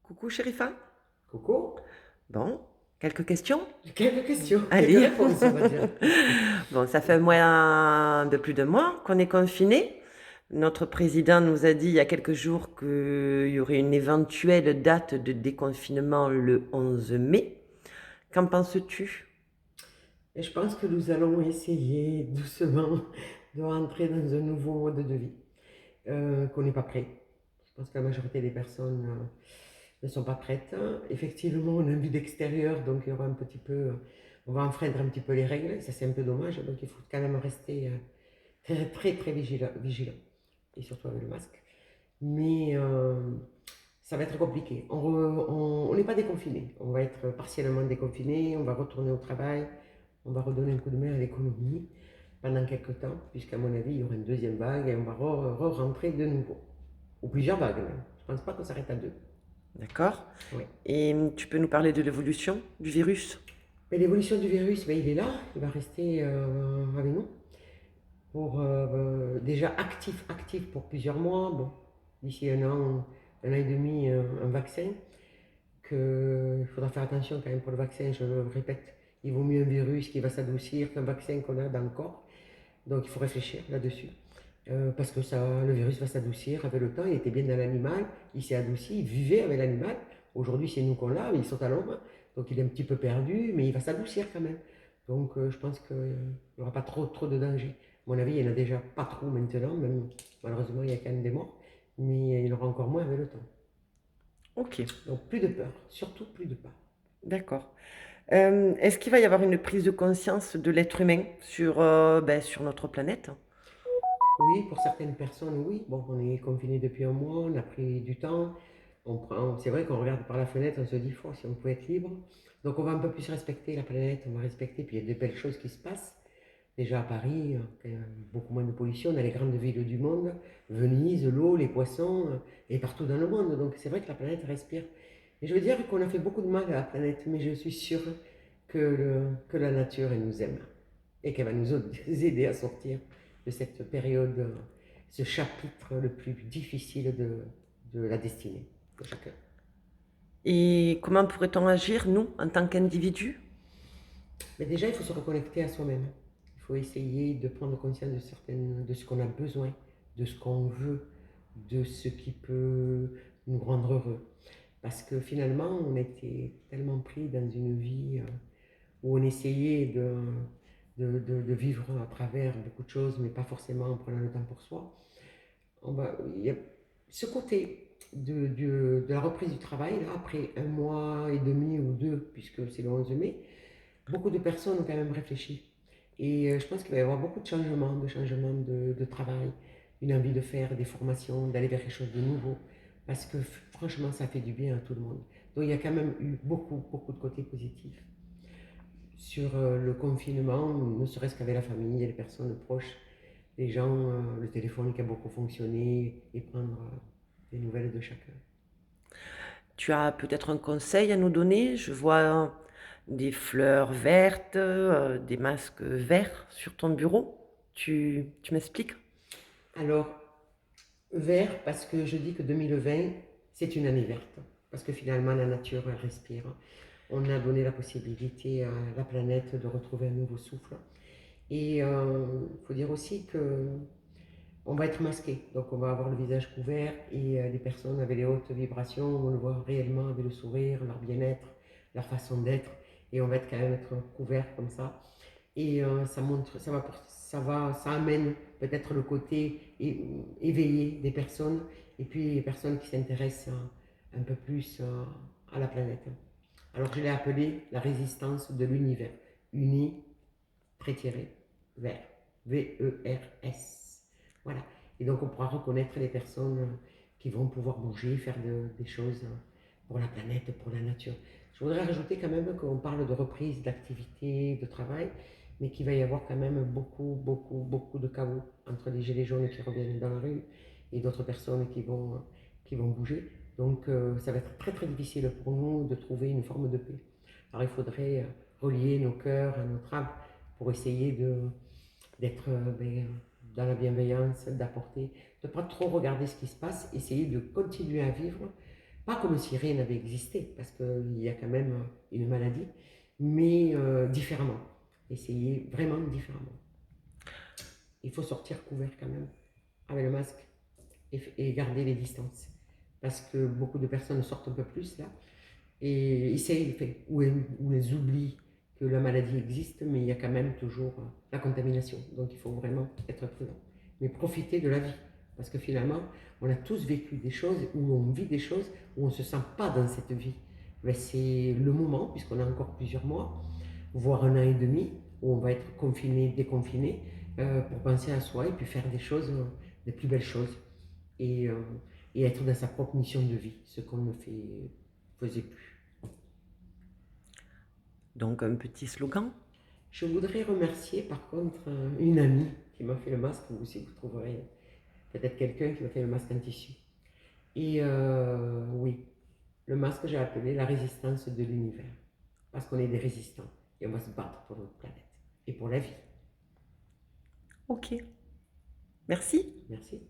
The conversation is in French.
Coucou Sherifa. Coco, Bon, quelques questions? quelques questions, quelques Allez. réponses, on va dire. Bon, ça fait moins de plus de mois qu'on est confinés. Notre président nous a dit il y a quelques jours qu'il y aurait une éventuelle date de déconfinement le 11 mai. Qu'en penses-tu? Et je pense que nous allons essayer doucement de rentrer dans un nouveau mode de vie, qu'on n'est pas prêt. Je pense que la majorité des personnes ne sont pas prêtes. Effectivement, on a une vie d'extérieur, donc il y aura un petit peu, on va enfreindre un petit peu les règles, ça c'est un peu dommage, donc il faut quand même rester très très très vigilant, et surtout avec le masque. Mais ça va être compliqué. On n'est pas déconfiné. On va être partiellement déconfiné. On va retourner au travail. On va redonner un coup de main à l'économie pendant quelques temps, puisqu'à mon avis, il y aura une deuxième vague et on va rentrer de nouveau. Ou plusieurs vagues même. Je ne pense pas qu'on s'arrête à deux. D'accord. Oui. Et tu peux nous parler de l'évolution du virus? Mais l'évolution du virus, ben, il est là. Il va rester avec nous. Pour, déjà actif pour plusieurs mois. Bon, d'ici un an et demi, un vaccin. Il faudra faire attention quand même pour le vaccin, je le répète, il vaut mieux un virus qui va s'adoucir qu'un vaccin qu'on a dans le corps. Donc il faut réfléchir là-dessus. Parce que le virus va s'adoucir avec le temps. Il était bien dans l'animal, il s'est adouci, il vivait avec l'animal. Aujourd'hui, c'est nous qu'on l'a, mais ils sont à l'ombre. Donc il est un petit peu perdu, mais il va s'adoucir quand même. Donc je pense qu'il n'y aura pas trop de danger. À mon avis, il n'y en a déjà pas trop maintenant, même malheureusement, il y a quand même des morts. Mais il y en aura encore moins avec le temps. Ok, Donc plus de peur, surtout plus de peur. d'accord. Est-ce qu'il va y avoir une prise de conscience de l'être humain sur notre planète? Oui, pour certaines personnes, oui. Bon, on est confiné depuis un mois, on a pris du temps. C'est vrai qu'on regarde par la fenêtre, on se dit, oh, si on pouvait être libre. Donc on va un peu plus respecter la planète, on va respecter, puis il y a de belles choses qui se passent. Déjà à Paris, quand même beaucoup moins de pollution, dans les grandes villes du monde, Venise, l'eau, les poissons, et partout dans le monde. Donc c'est vrai que la planète respire. Et je veux dire qu'on a fait beaucoup de mal à la planète, mais je suis sûre que la nature, elle nous aime et qu'elle va nous aider à sortir de cette période, ce chapitre le plus difficile de la destinée de chacun. Et comment pourrait-on agir, nous, en tant qu'individus? Mais déjà, il faut se reconnecter à soi-même. Il faut essayer de prendre conscience de ce qu'on a besoin, de ce qu'on veut, de ce qui peut nous rendre heureux. Parce que finalement, on était tellement pris dans une vie où on essayait de vivre à travers beaucoup de choses, mais pas forcément en prenant le temps pour soi. Il y a ce côté de la reprise du travail, là, après un mois et demi ou deux, puisque c'est le 11 mai, beaucoup de personnes ont quand même réfléchi. Et je pense qu'il va y avoir beaucoup de travail, une envie de faire des formations, d'aller vers quelque chose de nouveau, parce que franchement, ça fait du bien à tout le monde. Donc il y a quand même eu beaucoup de côtés positifs sur le confinement, ne serait-ce qu'avec la famille, les personnes proches, les gens, le téléphone qui a beaucoup fonctionné et prendre des nouvelles de chacun. Tu as peut-être un conseil à nous donner? Je vois des fleurs vertes, des masques verts sur ton bureau. Tu m'expliques? Alors, vert, parce que je dis que 2020, c'est une année verte, parce que finalement, la nature elle respire. On a donné la possibilité à la planète de retrouver un nouveau souffle. Et il faut dire aussi que on va être masqué, donc on va avoir le visage couvert et les personnes avec les hautes vibrations, on le voit réellement avec le sourire, leur bien-être, leur façon d'être, et on va être quand même être couvert comme ça. Et ça montre, ça amène peut-être le côté éveillé des personnes, et puis les personnes qui s'intéressent un peu plus à la planète. Alors je l'ai appelé la résistance de l'univers, uni, prétiré, vert, VERS. Voilà. Et donc on pourra reconnaître les personnes qui vont pouvoir bouger, faire des choses pour la planète, pour la nature. Je voudrais rajouter quand même qu'on parle de reprise d'activité, de travail, mais qu'il va y avoir quand même beaucoup de chaos entre les gilets jaunes qui reviennent dans la rue et d'autres personnes qui vont bouger. Donc ça va être très difficile pour nous de trouver une forme de paix. Alors il faudrait relier nos cœurs à notre âme pour essayer d'être dans la bienveillance, d'apporter, de ne pas trop regarder ce qui se passe, essayer de continuer à vivre, Pas comme si rien n'avait existé, parce qu'il y a quand même une maladie, mais différemment. Essayer vraiment différemment. Il faut sortir couvert quand même, avec le masque, et garder les distances. Parce que beaucoup de personnes sortent un peu plus là, et essayent, ou elles oublient que la maladie existe, mais il y a quand même toujours la contamination. Donc il faut vraiment être prudent. Mais profiter de la vie. Parce que finalement, on a tous vécu des choses, où on vit des choses, où on ne se sent pas dans cette vie. Mais c'est le moment, puisqu'on a encore plusieurs mois, voire un an et demi, où on va être confiné, déconfiné, pour penser à soi et puis faire des choses, des plus belles choses. Et, euh, et être dans sa propre mission de vie, ce qu'on ne faisait plus. Donc un petit slogan. Je voudrais remercier par contre une amie qui m'a fait le masque. Vous aussi, vous trouverez peut-être quelqu'un qui m'a fait le masque en tissu. Et oui, le masque, j'ai appelé la résistance de l'univers. Parce qu'on est des résistants et on va se battre pour notre planète et pour la vie. Ok. Merci. Merci.